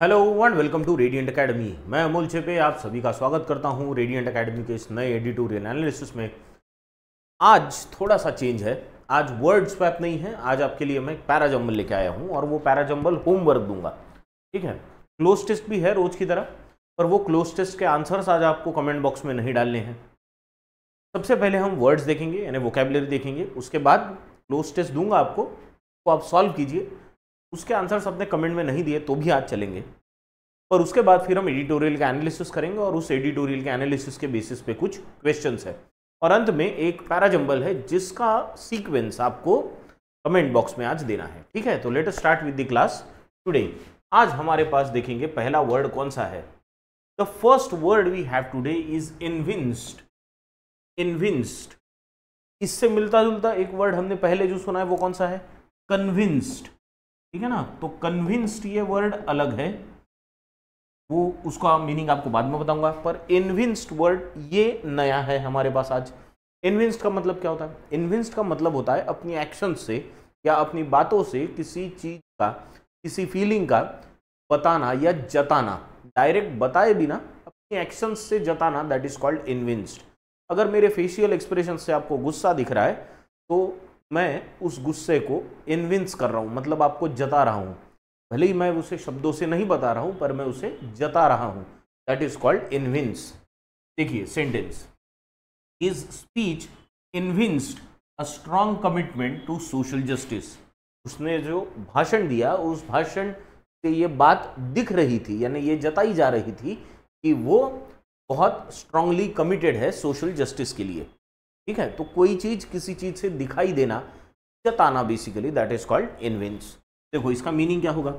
Hello and welcome to radiant academy. मैं अमोल छेपे आप सभी का स्वागत करता हूं रेडिएंट एकेडमी के इस नए एडिटोरियल एनालिसिस में। आज थोड़ा सा चेंज है। आज वर्ड स्वैप नहीं है, आज आपके लिए मैं पैराजंबल लेके आया हूं और वो पैराजंबल होमवर्क दूंगा। ठीक है, क्लोज टेस्ट भी है रोज की तरह, पर वो क्लोज टेस्ट के आंसर्स आज आपको कमेंट बॉक्स में नहीं डालने हैं। सबसे पहले हम वर्ड्स देखेंगे यानी वोकेबलरी देखेंगे, उसके बाद क्लोज टेस्ट दूंगा आपको, तो आप सॉल्व कीजिए। उसके आंसर्स अपने कमेंट में नहीं दिए तो भी आज चलेंगे, और उसके बाद फिर हम एडिटोरियल का एनालिसिस करेंगे और उस एडिटोरियल के एनालिसिस के बेसिस पे कुछ क्वेश्चंस है, और अंत में एक पैराजंबल है जिसका सीक्वेंस आपको कमेंट बॉक्स में आज देना है। ठीक है, तो let us start with the class today. आज हमारे पास देखेंगे पहला वर्ड कौन सा है। The first word we have today is evinced. Evinced, इससे मिलता जुलता एक वर्ड हमने पहले जो सुना है वो कौन सा है, कन्विंस्ड। ठीक है ना, तो कन्विंस्ड ये वर्ड अलग है, वो उसका मीनिंग आपको बाद में बताऊंगा, पर इनविंस्ड वर्ड ये नया है हमारे पास आज। इनविंस्ड का मतलब क्या होता है? इनविंस्ड का मतलब होता है अपनी एक्शन से या अपनी बातों से किसी चीज का, किसी फीलिंग का बताना या जताना, डायरेक्ट बताए बिना अपनी एक्शन से जताना, दैट इज कॉल्ड इनविंस्ड। अगर मेरे फेशियल एक्सप्रेशन से आपको गुस्सा दिख रहा है तो मैं उस गुस्से को इनविंस कर रहा हूँ, मतलब आपको जता रहा हूँ। भले ही मैं उसे शब्दों से नहीं बता रहा हूं, पर मैं उसे जता रहा हूं, दैट इज कॉल्ड इनविंस। देखिए sentence, his speech evinced a strong commitment to social justice. उसने जो भाषण दिया उस भाषण से ये बात दिख रही थी, यानी ये जताई जा रही थी कि वो बहुत स्ट्रांगली कमिटेड है सोशल जस्टिस के लिए। ठीक है, तो कोई चीज किसी चीज से दिखाई देना, जताना, basically that is called evince. देखो इसका मीनिंग क्या होगा,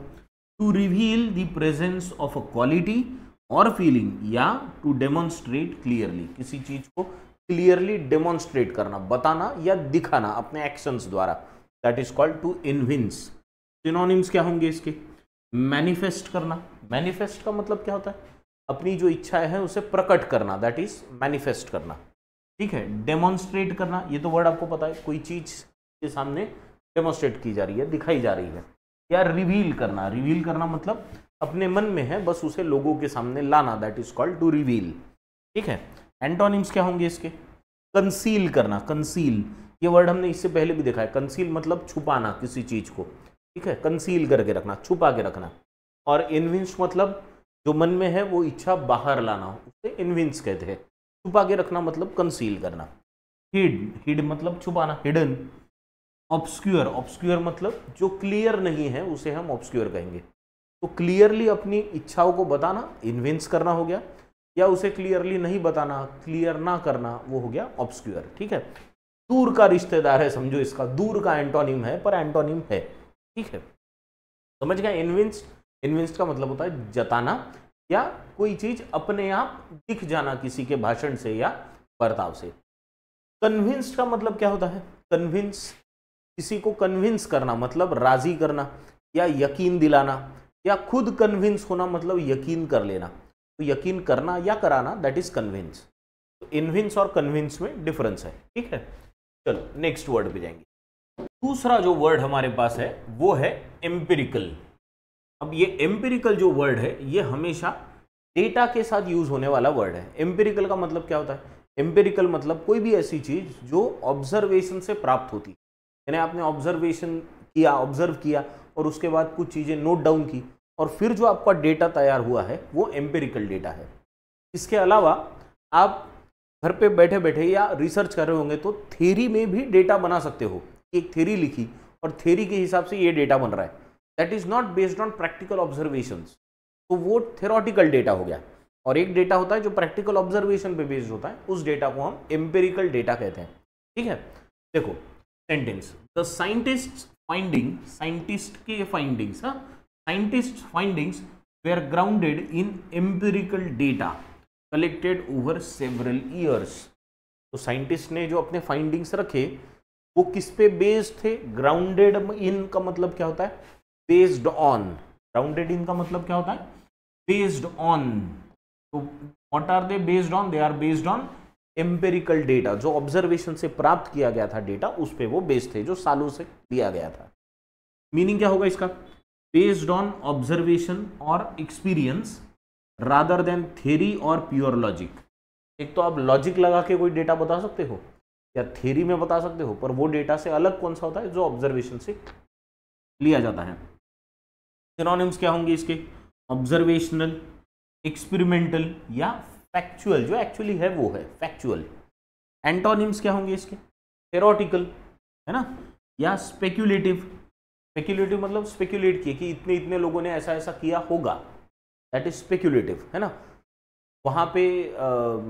to reveal the presence of a quality और फीलिंग, या टू डेमोन्स्ट्रेट क्लियरली, किसी चीज को क्लियरली डेमोन्स्ट्रेट करना, बताना या दिखाना अपने एक्शंस द्वारा, that is called to evince. Synonyms क्या होंगे इसके? मैनिफेस्ट करना। मैनिफेस्ट का मतलब क्या होता है? अपनी जो इच्छाएं हैं उसे प्रकट करना, दैट इज मैनिफेस्ट करना। ठीक है, डेमोन्स्ट्रेट करना, ये तो वर्ड आपको पता है, कोई चीज के सामने डेमोन्स्ट्रेट की जा रही है, दिखाई जा रही है। या रिवील करना, रिवील करना मतलब अपने मन में है बस उसे लोगों के सामने लाना, that is called to reveal. ठीक है, एंटोनिम्स क्या होंगे इसके? कंसील करना। कंसील ये वर्ड हमने इससे पहले भी देखा है, कंसील मतलब छुपाना किसी चीज को। ठीक है, कंसील करके रखना, छुपा के रखना। और इनविंस मतलब जो मन में है वो इच्छा बाहर लाना, उसे इनविंस कहते हैं। छुपा के रखना मतलब कंसील करना। हिड, हिड मतलब छुपाना, हिडन। ऑब्सक्योर, ऑब्सक्योर मतलब जो क्लियर नहीं है उसे हम ऑब्सक्योर कहेंगे। तो क्लियरली अपनी इच्छाओं को बताना इनविंस करना हो गया, या उसे क्लियरली नहीं बताना, क्लियर ना करना, वो हो गया ऑब्सक्योर। ठीक है, दूर का रिश्तेदार है समझो, इसका दूर का एंटोनिम है, पर एंटोनिम है। ठीक है, समझ गया? इनविंस, इनविंस का मतलब होता है जताना या कोई चीज अपने आप दिख जाना किसी के भाषण से या बर्ताव से। कन्विंस्ड का मतलब क्या होता है? कन्विंस, किसी को कन्विंस करना मतलब राजी करना या यकीन दिलाना, या खुद कन्विंस होना मतलब यकीन कर लेना। तो यकीन करना या कराना, दैट इज कन्विंस। तो इनविंस और कन्विंस में डिफरेंस है। ठीक है, चलो नेक्स्ट वर्ड पे जाएंगे। दूसरा जो वर्ड हमारे पास है वो है एम्पिरिकल। अब ये एम्पिरिकल जो वर्ड है ये हमेशा डेटा के साथ यूज होने वाला वर्ड है। एम्पिरिकल का मतलब क्या होता है? एम्पिरिकल मतलब कोई भी ऐसी चीज जो ऑब्जर्वेशन से प्राप्त होती, यानी आपने ऑब्जर्वेशन किया, ऑब्जर्व किया और उसके बाद कुछ चीज़ें नोट डाउन की, और फिर जो आपका डेटा तैयार हुआ है वो एम्पिरिकल डेटा है। इसके अलावा आप घर पे बैठे बैठे या रिसर्च कर रहे होंगे तो थ्योरी में भी डेटा बना सकते हो। एक थ्योरी लिखी और थ्योरी के हिसाब से ये डेटा बन रहा है, that is not based on practical observations, तो वो थ्योरेटिकल डेटा हो गया। और एक डेटा होता है जो प्रैक्टिकल ऑब्जर्वेशन पे बेस्ड होता है, उस डेटा को हम एम्पिरिकल डेटा कहते हैं। ठीक है, देखो sentence, the scientist finding, scientist के findings, scientist findings were grounded in empirical data collected over several years. तो साइंटिस्ट ने जो अपने फाइंडिंग्स रखे वो किस पे बेस्ड थे? ग्राउंडेड इन का मतलब क्या होता है? Based on. ग्राउंडेड इन का मतलब क्या होता है? Based on. तो what are they based on? They are based on empirical data, जो ऑब्जर्वेशन से प्राप्त किया गया था डेटा, उस पे वो बेस्ड थे, जो सालों से दिया गया था। मीनिंग क्या होगा इसका? बेस्ड ऑन ऑब्जर्वेशन और एक्सपीरियंस रादर देन थ्योरी और प्योर लॉजिक। एक तो आप लॉजिक लगा के कोई डेटा बता सकते हो या थ्योरी में बता सकते हो, पर वो डेटा से अलग कौन सा होता है जो ऑब्जर्वेशन से लिया जाता है। सिनोनिम्स क्या होंगे इसके? ऑब्जर्वेशनल, एक्सपेरिमेंटल या फैक्चुअल, जो एक्चुअली है वो है फैक्चुअल। एंटोनिम्स क्या होंगे इसके? थेरोटिकल, है ना, या स्पेक्यूलेटिव। स्पेक्यूलेटिव मतलब स्पेक्यूलेट किए कि इतने इतने लोगों ने ऐसा ऐसा किया होगा, दैट इज स्पेक्यूलेटिव, है ना। वहाँ पे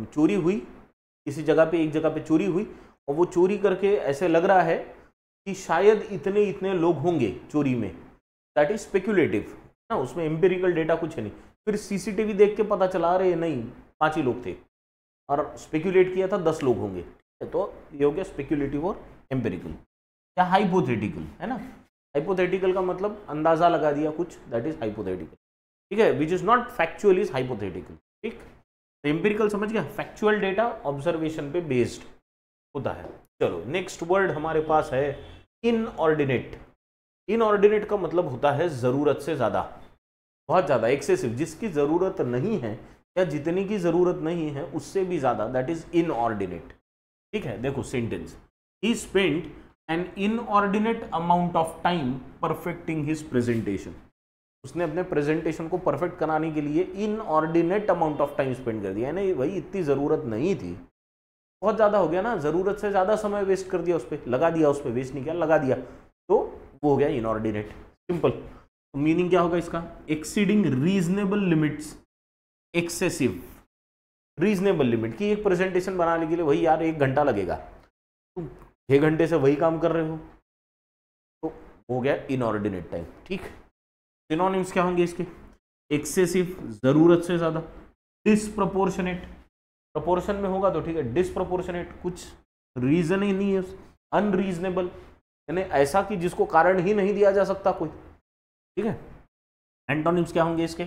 चोरी हुई, किसी जगह पे, एक जगह पे चोरी हुई और वो चोरी करके ऐसे लग रहा है कि शायद इतने इतने लोग होंगे चोरी में, दैट इज स्पेक्यूलेटिव ना, उसमें एम्पिरिकल डेटा कुछ है नहीं। फिर सीसीटीवी देख के पता चला रहे नहीं 5 ही लोग थे और स्पेक्यूलेट किया था 10 लोग होंगे, तो ये हो गया स्पेक्यूलेटिव और एम्पिरिकल। या हाइपोथेटिकल, है ना। हाइपोथेटिकल का मतलब अंदाजा लगा दिया कुछ, दैट इज हाइपोथेटिकल, ठीक है, which is not factual is hypothetical, ठीक। एम्पिरिकल समझ गया, फैक्चुअल डेटा ऑब्जर्वेशन पे बेस्ड होता है। चलो नेक्स्ट वर्ड हमारे पास है इनऑर्डिनेट। इनऑर्डिनेट का मतलब होता है जरूरत से ज्यादा, बहुत ज्यादा, एक्सेसिव, जिसकी जरूरत नहीं है या जितनी की जरूरत नहीं है उससे भी ज्यादा, दैट इज इनऑर्डिनेट, ठीक है। देखो sentence, he spent an inordinate amount of time perfecting his presentation. उसने अपने प्रेजेंटेशन को परफेक्ट कराने के लिए inordinate amount of time spend कर दिया, यानी भाई इतनी ज़रूरत नहीं थी, बहुत ज़्यादा हो गया ना, ज़रूरत से ज़्यादा समय वेस्ट कर दिया उस पर, लगा दिया उस पर, वेस्ट नहीं किया, लगा दिया, तो वो हो गया इनऑर्डिनेट, सिंपल। तो मीनिंग क्या होगा इसका? Exceeding reasonable limits, excessive, reasonable limit की एक प्रेजेंटेशन बनाने के लिए भाई यार 1 घंटा लगेगा, तुम 6 घंटे से वही काम कर रहे हो, तो हो गया इनऑर्डिनेट टाइम, ठीक। सिनोनिम्स क्या होंगे इसके? एक्सेसिव, जरूरत से ज्यादा, डिसप्रपोर्शनेट, प्रपोर्शन में होगा तो ठीक है, डिसप्रपोर्शनेट, कुछ रीजन ही नहीं है, अनरीजनेबल, यानी ऐसा कि जिसको कारण ही नहीं दिया जा सकता कोई, ठीक है। एंटोनिम्स क्या होंगे इसके?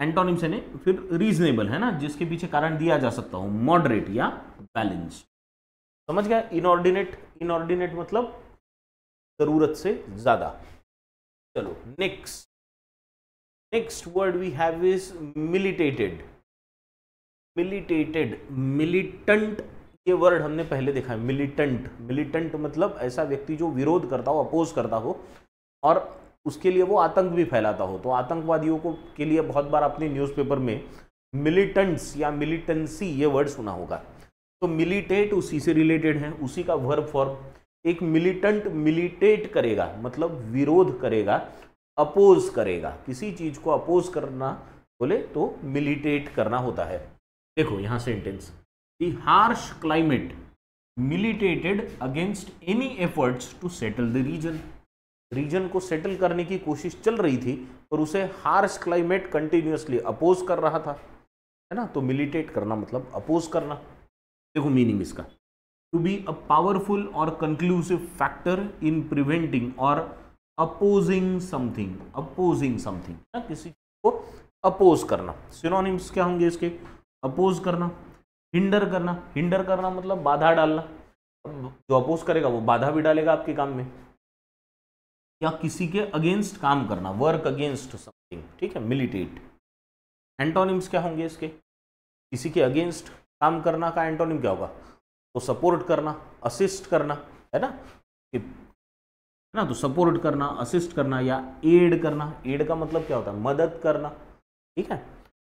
एंटोनिम्स यानी फिर रीजनेबल, है ना, जिसके पीछे कारण दिया जा सकता हो, मॉडरेट या बैलेंस, समझ गया। इनऑर्डिनेट, इनऑर्डिनेट मतलब जरूरत से ज्यादा। चलो next word we have is militated. Militated, militant, ये वर्ड हमने पहले देखा है। मिलिटेंट, मिलिटेंट मतलब ऐसा व्यक्ति जो विरोध करता हो, अपोज करता हो और उसके लिए वो आतंक भी फैलाता हो। तो आतंकवादियों को के लिए बहुत बार अपने न्यूज़पेपर में मिलिटेंट्स या मिलिटेंसी ये वर्ड सुना होगा। तो मिलिटेट उसी से रिलेटेड है, उसी का वर्ब फॉर्म। एक मिलिटेंट मिलिटेट करेगा मतलब विरोध करेगा, अपोज करेगा, किसी चीज को अपोज करना बोले तो मिलिटेट करना होता है। देखो यहां sentence, the harsh climate militated against any efforts to settle the region. Region को सेटल करने की कोशिश चल रही थी पर उसे हार्श क्लाइमेट कंटिन्यूअसली अपोज कर रहा था, है ना। तो मिलिटेट करना मतलब अपोज करना। देखो मीनिंग इसका, टू बी अ पावरफुल और कंक्लूसिव फैक्टर इन प्रिवेंटिंग और अपोजिंग समथिंग, अपोजिंग समथिंग, किसी को अपोज करना। सिनोनिम्स क्या होंगे इसके? अपोज करना, हिंडर करना, हिंडर करना मतलब बाधा डालना, जो अपोज करेगा वो बाधा भी डालेगा आपके काम में, या किसी के अगेंस्ट काम करना, वर्क अगेंस्ट समथिंग, ठीक है, मिलिटेट। एंटोनिम्स क्या होंगे इसके? किसी के अगेंस्ट काम करना का एंटोनिम क्या होगा? तो सपोर्ट करना, असिस्ट करना, है ना, तो सपोर्ट करना, असिस्ट करना या एड करना। एड का मतलब क्या होता है? मदद करना, ठीक है,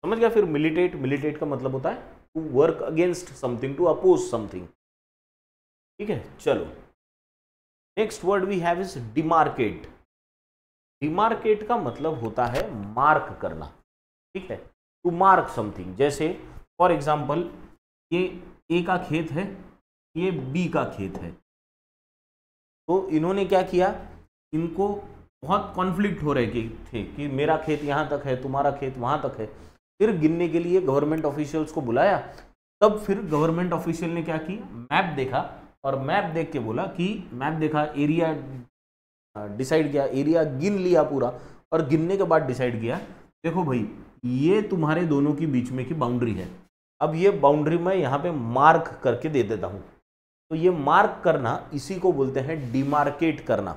समझ गया। फिर मिलिटेट, मिलिटेट का मतलब होता है to work against something, to oppose something, ठीक है। चलो next word we have is demarcate. Demarcate का मतलब होता है मार्क करना, ठीक है, टू मार्क समथिंग। जैसे फॉर एग्जाम्पल ये ए का खेत है, ये बी का खेत है, तो इन्होंने क्या किया, इनको बहुत कॉन्फ्लिक्ट हो रहे थे कि मेरा खेत यहाँ तक है, तुम्हारा खेत वहाँ तक है। फिर गिनने के लिए गवर्नमेंट ऑफिशियल्स को बुलाया, तब फिर गवर्नमेंट ऑफिशियल ने क्या की, मैप देखा और मैप देख के बोला कि मैप देखा, एरिया डिसाइड किया, एरिया गिन लिया पूरा और गिनने के बाद डिसाइड किया, देखो भाई ये तुम्हारे दोनों के बीच में की बाउंड्री है, अब ये बाउंड्री मैं यहाँ पे मार्क करके दे देता हूँ। तो ये मार्क करना, इसी को बोलते हैं डिमार्केट करना,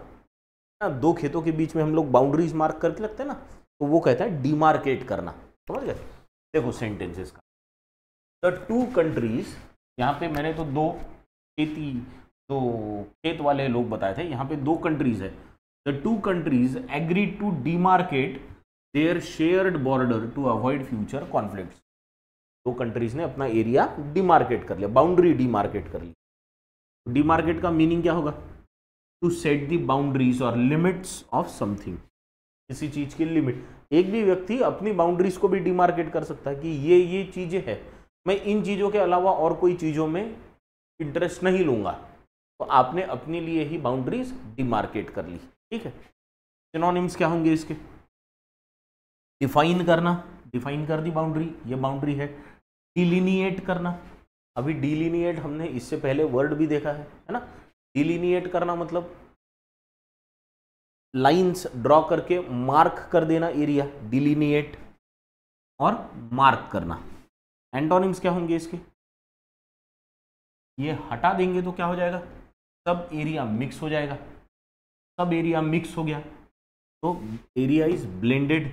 ना, दो खेतों के बीच में हम लोग बाउंड्रीज मार्क करके लगते हैं ना, तो वो कहता है डिमार्केट करना। समझ गए? देखो सेंटेंसेस का, द टू कंट्रीज, यहाँ पे मैंने तो दो खेत वाले लोग बताए थे, यहाँ पे दो कंट्रीज है। The two countries agree to demarcate their shared border to avoid future conflicts. दो कंट्रीज ने अपना एरिया डिमार्केट कर लिया, बाउंड्री डिमार्केट कर ली। डिमार्केट का मीनिंग क्या होगा? टू सेट द बाउंड्रीज और लिमिट्स ऑफ समथिंग, किसी चीज की लिमिट। एक भी व्यक्ति अपनी बाउंड्रीज को भी डिमार्केट कर सकता है कि ये चीजें हैं, मैं इन चीजों के अलावा और कोई चीजों में इंटरेस्ट नहीं लूंगा, तो आपने अपने लिए ही बाउंड्रीज डिमार्केट कर ली। ठीक है, सिनोनिम्स क्या होंगे इसके? डिफाइन करना, डिफाइन कर दी बाउंड्री, ये बाउंड्री है। डिलिनिएट करना, अभी डिलिनिएट हमने इससे पहले वर्ड भी देखा है ना। डिलिनिएट करना मतलब लाइंस ड्रॉ करके मार्क कर देना एरिया, डिलिनिएट और मार्क करना। एंटोनिम्स क्या होंगे इसके? ये हटा देंगे तो क्या हो जाएगा? सब एरिया मिक्स हो जाएगा। सब एरिया मिक्स हो गया तो एरिया इज ब्लेंडेड,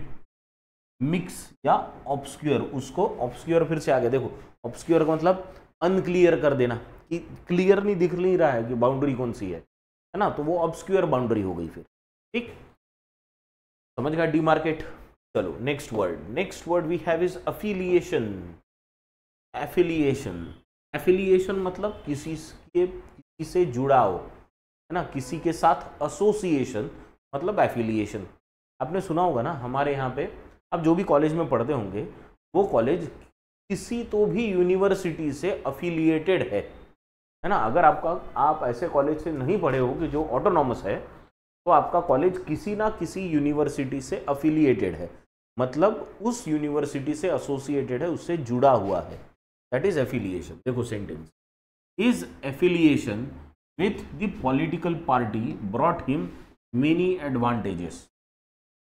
मिक्स या ऑब्सक्योर। उसको ऑब्सक्योर फिर से आ गया, देखो ऑब्सक्योर का मतलब अनक्लियर कर देना, कि क्लियर नहीं रहा है कि बाउंड्री कौन सी है ना, तो वो ऑब्सक्योर बाउंड्री हो गई फिर। ठीक, समझ गया डिमार्केट। चलो next word we have is affiliation. Affiliation, affiliation मतलब किसी से जुड़ाव है ना, किसी के साथ एसोसिएशन मतलब एफिलिएशन। आपने सुना होगा ना, हमारे यहाँ पे आप जो भी कॉलेज में पढ़ते होंगे, वो कॉलेज किसी तो भी यूनिवर्सिटी से अफिलिएटेड है ना। अगर आप ऐसे कॉलेज से नहीं पढ़े हो कि जो ऑटोनॉमस है, तो आपका कॉलेज किसी ना किसी यूनिवर्सिटी से अफिलिएटेड है, मतलब उस यूनिवर्सिटी से एसोसिएटेड है, उससे जुड़ा हुआ है। That is affiliation. देखो sentence, is affiliation with the political party brought him many advantages,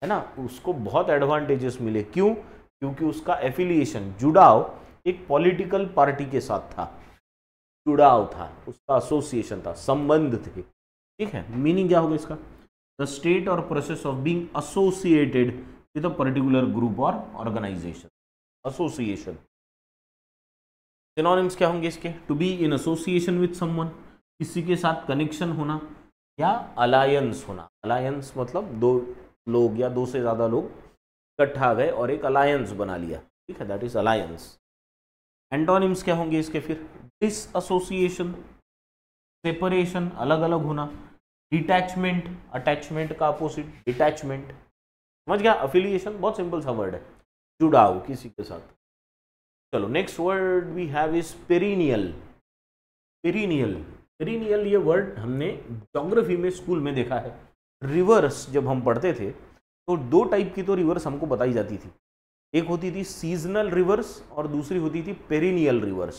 है ना, उसको बहुत एडवांटेजेस मिले। क्यों? क्योंकि उसका एफिलिएशन, जुड़ाव एक पॉलिटिकल पार्टी के साथ था, जुड़ाव था, उसका एसोसिएशन था, संबंध थे। ठीक है, मीनिंग क्या होगा इसका? द स्टेट और process of being associated with a particular group और ऑर्गेनाइजेशन। एसोसिएशन। सिनोनिम्स क्या होंगे इसके? To be in association with someone, किसी के साथ कनेक्शन होना, या अलायंस होना। अलायंस मतलब दो लोग या दो से ज्यादा लोग इकट्ठा गए और एक अलायंस बना लिया। ठीक है, दैट इज अलायंस। एंटोनिम्स क्या होंगे इसके फिर? डिसएसोसिएशन, सेपरेशन, अलग अलग होना। डिटैचमेंट, अटैचमेंट का अपोजिट डिटैचमेंट। समझ गया? अफिलिएशन बहुत सिंपल सा वर्ड है, जुड़ाव किसी के साथ। चलो next word we have is perennial. Perennial, perennial ये वर्ड हमने ज्योग्राफी में स्कूल में देखा है। रिवर्स जब हम पढ़ते थे तो दो टाइप की तो रिवर्स हमको बताई जाती थी, एक होती थी सीजनल रिवर्स और दूसरी होती थी पेरिनियल रिवर्स।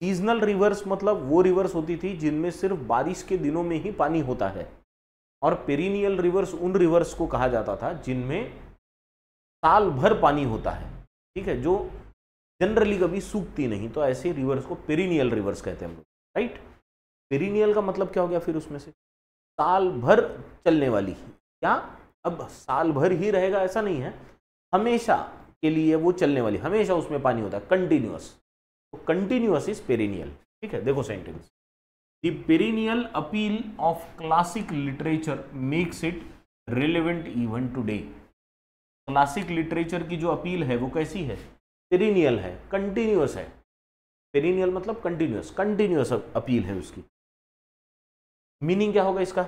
सीजनल रिवर्स मतलब वो रिवर्स होती थी जिनमें सिर्फ बारिश के दिनों में ही पानी होता है, और पेरिनियल रिवर्स उन रिवर्स को कहा जाता था जिनमें साल भर पानी होता है। ठीक है, जो जनरली कभी सूखती नहीं, तो ऐसे रिवर्स को पेरिनियल रिवर्स कहते हैं हम लोग। राइट, पेरिनियल का मतलब क्या हो गया फिर? उसमें से साल भर चलने वाली। क्या अब साल भर ही रहेगा ऐसा नहीं है, हमेशा के लिए वो चलने वाली, हमेशा उसमें पानी होता है, कंटिन्यूअस। तो कंटिन्यूअस इज पेरिनियल। ठीक है, देखो sentence, the perennial appeal of classic literature makes it relevant even today. Classic literature की जो अपील है वो कैसी है? पेरिनियल है, कंटिन्यूअस है। पेरिनियल मतलब कंटिन्यूअस, कंटिन्यूअस अपील है उसकी। मीनिंग क्या होगा इसका?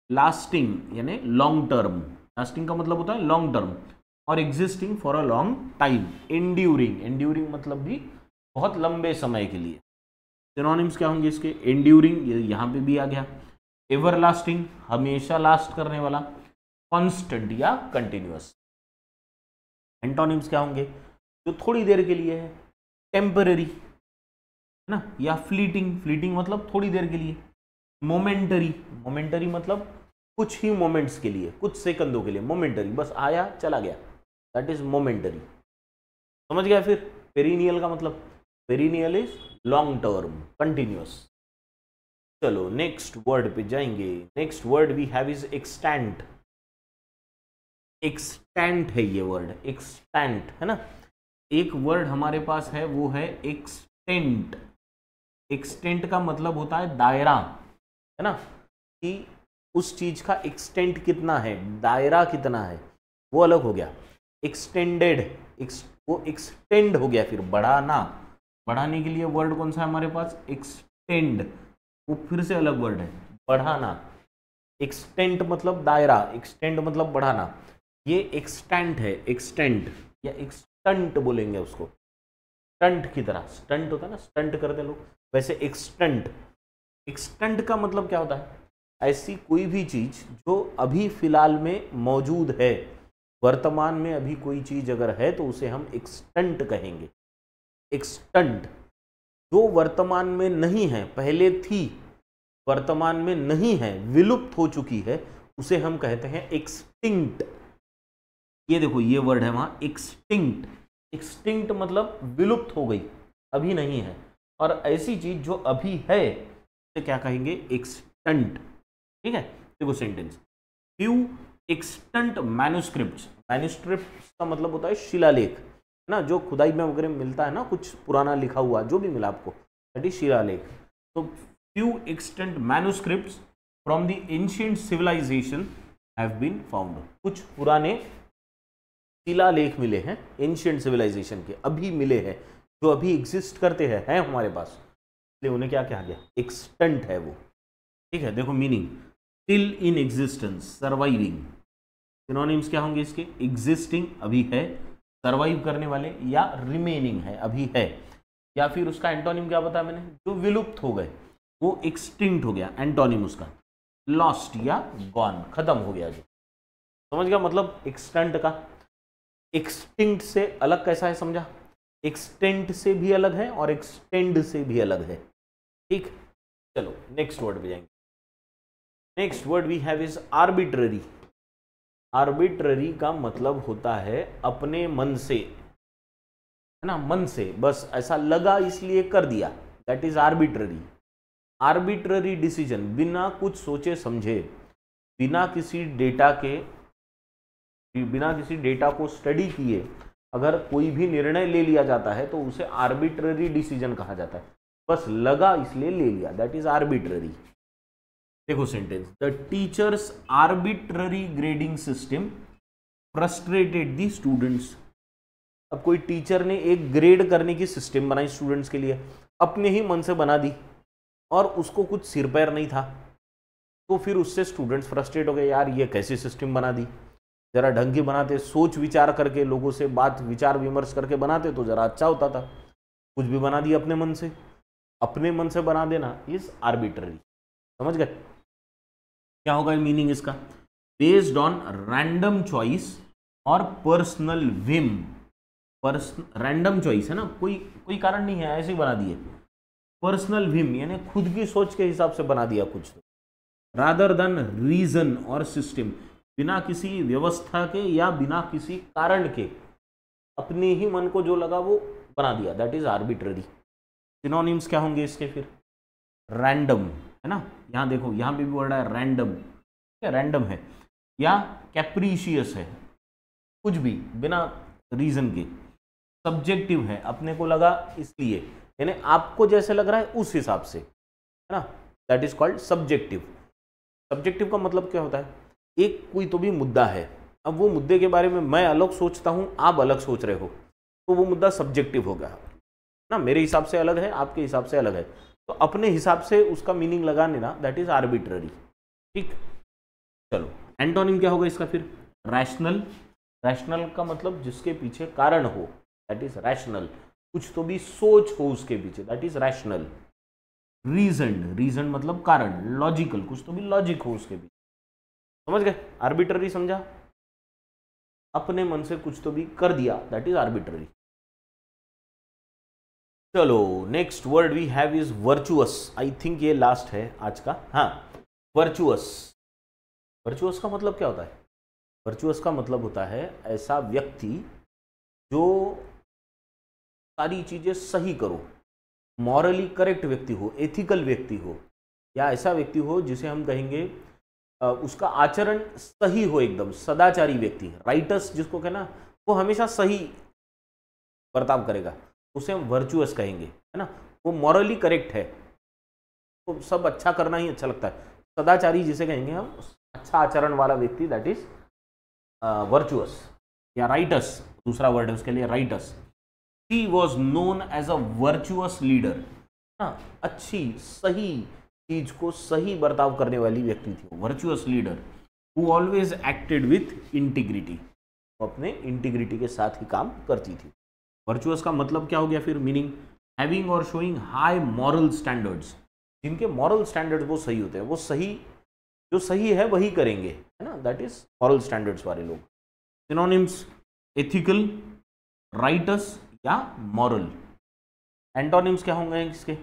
लास्टिंग यानी लॉन्ग टर्म, लास्टिंग का मतलब होता है लॉन्ग टर्म, और existing for a long time. Enduring, enduring मतलब भी बहुत लंबे समय के लिए। सिनोनिम्स क्या होंगे इसके? एंड्यूरिंग, ये यहाँ पे भी आ गया। एवरलास्टिंग, हमेशा लास्ट करने वाला। कॉन्स्टेंट या कंटिन्यूअस। एंटोनिम्स क्या होंगे? जो थोड़ी देर के लिए है, टेम्पररी है ना, या फ्लीटिंग, फ्लीटिंग मतलब थोड़ी देर के लिए। मोमेंटरी, मोमेंटरी मतलब कुछ ही मोमेंट्स के लिए, कुछ सेकंदों के लिए। मोमेंटरी बस आया चला गया, दैट इज मोमेंटरी। समझ गया? फिर पेरिनियल का मतलब, perennial is long term, continuous. चलो नेक्स्ट वर्ड पे जाएंगे। Next word we have is extant. Extant है ये वर्ड, एक्सटेंट है ना। एक वर्ड हमारे पास है वो है एक्सटेंट। एक्सटेंट का मतलब होता है दायरा, है ना, कि उस चीज का एक्सटेंट कितना है, दायरा कितना है, वो अलग हो गया। एक्सटेंडेड, वो एक्सटेंड हो गया। फिर बढ़ाना, बढ़ाने के लिए वर्ड कौन सा है हमारे पास, एक्सटेंड, वो फिर से अलग वर्ड है, बढ़ाना। एक्सटेंट मतलब दायरा, एक्सटेंड मतलब बढ़ाना। ये एक्सटेंट है, एक्सटेंट या एक्सटंट बोलेंगे उसको, स्टंट की तरह। स्टंट होता है ना, स्टंट करते लोग, वैसे एक्सटंट। एक्सटंट का मतलब क्या होता है, ऐसी कोई भी चीज जो अभी फिलहाल में मौजूद है, वर्तमान में अभी कोई चीज अगर है तो उसे हम एक्सटंट कहेंगे। एक्सटंट जो वर्तमान में नहीं है, पहले थी, वर्तमान में नहीं है, विलुप्त हो चुकी है, उसे हम कहते हैं एक्सटिंक्ट। ये देखो ये वर्ड है वहां, एक्सटिंक्ट। एक्सटिंक्ट मतलब विलुप्त हो गई, अभी नहीं है। और ऐसी चीज जो अभी है उसे क्या कहेंगे, एक्सटंट। ठीक है, देखो सेंटेंस, फ्यू एक्सटंट मैन्युस्क्रिप्ट्स। मैन्युस्क्रिप्ट का मतलब होता है शिलालेख, है ना, जो खुदाई में वगैरह मिलता है ना, कुछ पुराना लिखा हुआ जो भी मिला आपको, दैट इज शिलालेख। तो few extant manuscripts from the ancient civilisation have been found. कुछ पुराने शिलालेख मिले हैं एंशिएंट सिविलाइजेशन के, अभी मिले हैं, जो अभी एग्जिस्ट करते हैं हमारे पास, इसलिए उन्हें क्या कहा गया, एक्सटेंट है वो। ठीक है, देखो meaning, still in existence, surviving. Synonyms क्या होंगे इसके, एग्जिस्टिंग अभी है, सर्वाइव करने वाले, या रिमेनिंग है अभी है, या फिर उसका एंटोनिम क्या बताया मैंने, जो विलुप्त हो गए वो एक्सटिंक्ट हो गया, एंटोनिम उसका लॉस्ट या गॉन, खत्म हो गया। जो समझ गया मतलब एक्सटेंट का। एक्सटिंक्ट से अलग कैसा है समझा, एक्सटेंट से भी अलग है और एक्सटेंड से भी अलग है। ठीक, चलो नेक्स्ट वर्ड पे जाएंगे। Next word we have is arbitrary. Arbitrary का मतलब होता है अपने मन से, है ना, मन से बस ऐसा लगा इसलिए कर दिया, that is arbitrary. Arbitrary decision, बिना कुछ सोचे समझे, बिना किसी डेटा को स्टडी किए अगर कोई भी निर्णय ले लिया जाता है तो उसे आर्बिट्ररी डिसीजन कहा जाता है। बस लगा इसलिए ले लिया, दैट इज आर्बिट्ररी। देखो sentence, the teachers arbitrary grading system frustrated the students. अब कोई टीचर ने एक ग्रेड करने की सिस्टम बनाई स्टूडेंट्स के लिए, अपने ही मन से बना दी, और उसको कुछ सिर पैर नहीं था, तो फिर उससे स्टूडेंट्स फ्रस्ट्रेट हो गए, यार ये कैसी सिस्टम बना दी, जरा ढंग की बनाते, सोच विचार करके, लोगों से बात विचार विमर्श करके बनाते तो जरा अच्छा होता था। कुछ भी बना दिया अपने मन से। अपने मन से बना देना इज आर्बिट्ररी। समझ गए क्या होगा मीनिंग इसका, बेस्ड ऑन रैंडम चॉइस और पर्सनल विम। रैंडम चॉइस है ना, कोई कारण नहीं है, ऐसे ही बना दिए। पर्सनल विम यानी खुद की सोच के हिसाब से बना दिया कुछ, रादर देन रीजन और सिस्टम, बिना किसी व्यवस्था के या बिना किसी कारण के अपने ही मन को जो लगा वो बना दिया, दैट इज आर्बिट्ररी। सिनोनिम्स क्या होंगे इसके फिर, रैंडम, है ना, यहाँ देखो यहाँ पे भी वर्ड है रैंडम, क्या रैंडम है, या कैप्रीशियस है, कुछ भी बिना रीजन के। सब्जेक्टिव है, अपने को लगा इसलिए, यानी आपको जैसे लग रहा है उस हिसाब से, है ना, that is called subjective. Subjective का मतलब क्या होता है, एक कोई तो भी मुद्दा है, अब वो मुद्दे के बारे में मैं अलग सोचता हूं, आप अलग सोच रहे हो, तो वो मुद्दा सब्जेक्टिव हो गया ना, मेरे हिसाब से अलग है, आपके हिसाब से अलग है, तो अपने हिसाब से उसका मीनिंग लगा लेना, दैट इज आर्बिट्ररी। ठीक, चलो एंटोनिम क्या होगा इसका फिर, रैशनल। रैशनल का मतलब जिसके पीछे कारण हो, दैट इज रैशनल, कुछ तो भी सोच हो उसके पीछे, that is rational. Reason, reason मतलब कारण, लॉजिकल, कुछ तो भी लॉजिक हो उसके पीछे। समझ गए, आर्बिट्ररी समझा, अपने मन से कुछ तो भी कर दिया, दैट इज आर्बिट्ररी। चलो next word we have is virtuous. I think ये लास्ट है आज का। हाँ, वर्चुअस। वर्चुअस का मतलब क्या होता है, वर्चुअस का मतलब होता है ऐसा व्यक्ति जो सारी चीजें सही करो, मॉरली करेक्ट व्यक्ति हो, एथिकल व्यक्ति हो, या ऐसा व्यक्ति हो जिसे हम कहेंगे उसका आचरण सही हो, एकदम सदाचारी व्यक्ति, राइटस जिसको कहना, वो हमेशा सही बर्ताव करेगा, उसे हम वर्चुअस कहेंगे, है ना। वो मॉरली करेक्ट है, तो सब अच्छा करना ही अच्छा लगता है। सदाचारी जिसे कहेंगे हम, अच्छा आचरण वाला व्यक्ति, दैट इज वर्चुअस या राइटस, दूसरा वर्ड है उसके लिए righteous. He was known as a virtuous leader, हाँ, अच्छी सही चीज को सही बर्ताव करने वाली व्यक्ति थी, virtuous leader. Who always acted with integrity, वो अपने इंटीग्रिटी के साथ ही काम करती थी। वर्चुअस का मतलब क्या हो गया फिर, मीनिंग हैविंग और शोइंग हाई मॉरल स्टैंडर्ड्स, जिनके मॉरल स्टैंडर्ड्स वो सही होते हैं, वो सही, जो सही है वही करेंगे, है ना, दैट इज मॉरल स्टैंडर्ड्स वाले लोग। सिनोनिम्स, एथिकल, राइटस या मॉरल। एंटोनिम्स क्या होंगे इसके,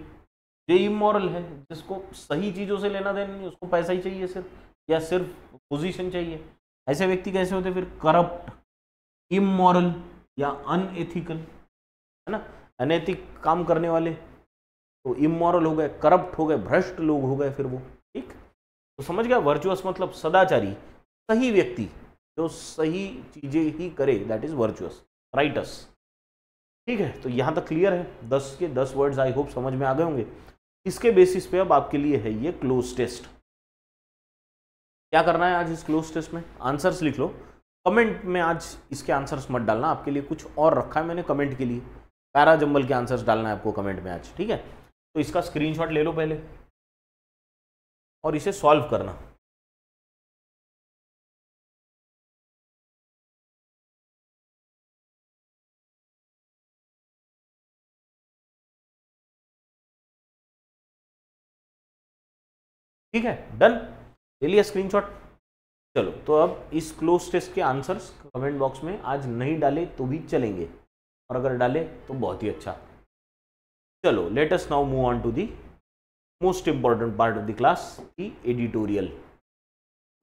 जो इमोरल है, जिसको सही चीजों से लेना देना नहीं, उसको पैसा ही चाहिए सिर्फ, या सिर्फ पोजीशन चाहिए, ऐसे व्यक्ति कैसे होते फिर, करप्ट, इमोरल या अनएथिकल, है ना, अनैतिक काम करने वाले तो इमोरल हो गए, करप्ट हो गए, भ्रष्ट लोग हो गए फिर वो, ठीक। तो समझ गया, वर्चुअस मतलब सदाचारी, सही व्यक्ति जो सही चीजें ही करे, दैट इज वर्चुअस, राइटस, ठीक है। तो यहां तक क्लियर है, 10 के 10 वर्ड्स आई होप समझ में आ गए होंगे। इसके बेसिस पे अब आपके लिए है ये क्लोज टेस्ट। क्या करना है आज इस क्लोज टेस्ट में, आंसर्स लिख लो कमेंट में। आज इसके आंसर्स मत डालना, आपके लिए कुछ और रखा है मैंने कमेंट के लिए, पैरा जंबल के आंसर्स डालना है आपको कमेंट में आज, ठीक है। तो इसका स्क्रीनशॉट ले लो पहले और इसे सॉल्व करना। ठीक है, डन, ले लिया स्क्रीनशॉट। चलो, तो अब इस क्लोज टेस्ट के आंसर्स कमेंट बॉक्स में आज नहीं डाले तो भी चलेंगे, और अगर डाले तो बहुत ही अच्छा। चलो, let us now move on to the most important part of the class, की एडिटोरियल।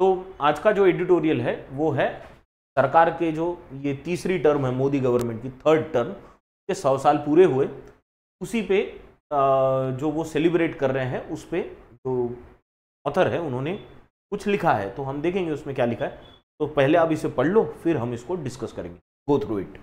तो आज का जो एडिटोरियल है वो है सरकार के जो ये तीसरी टर्म है मोदी गवर्नमेंट की, थर्ड टर्म के 100 साल पूरे हुए, उसी पे जो वो सेलिब्रेट कर रहे हैं, उस पे जो ऑथर है उन्होंने कुछ लिखा है, तो हम देखेंगे उसमें क्या लिखा है। तो पहले आप इसे पढ़ लो, फिर हम इसको डिस्कस करेंगे, गो थ्रू इट।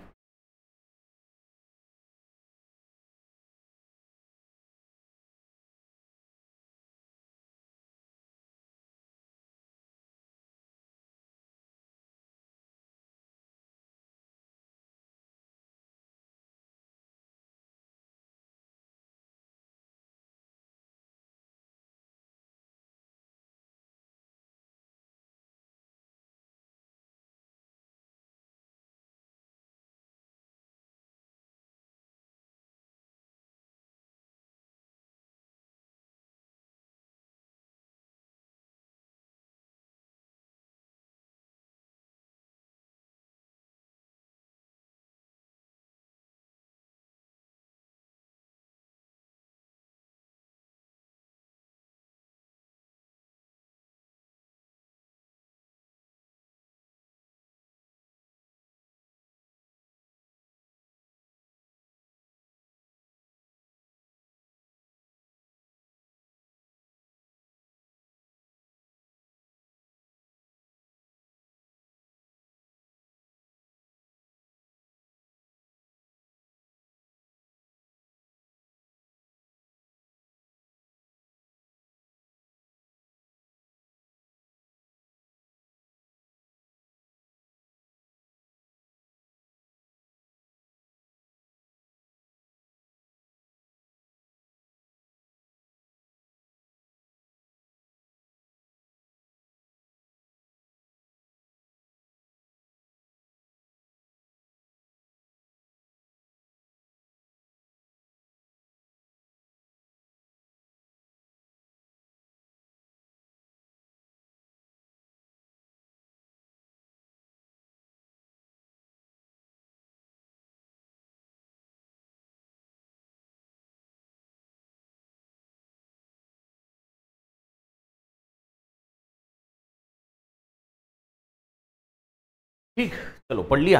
ठीक, चलो पढ़ लिया।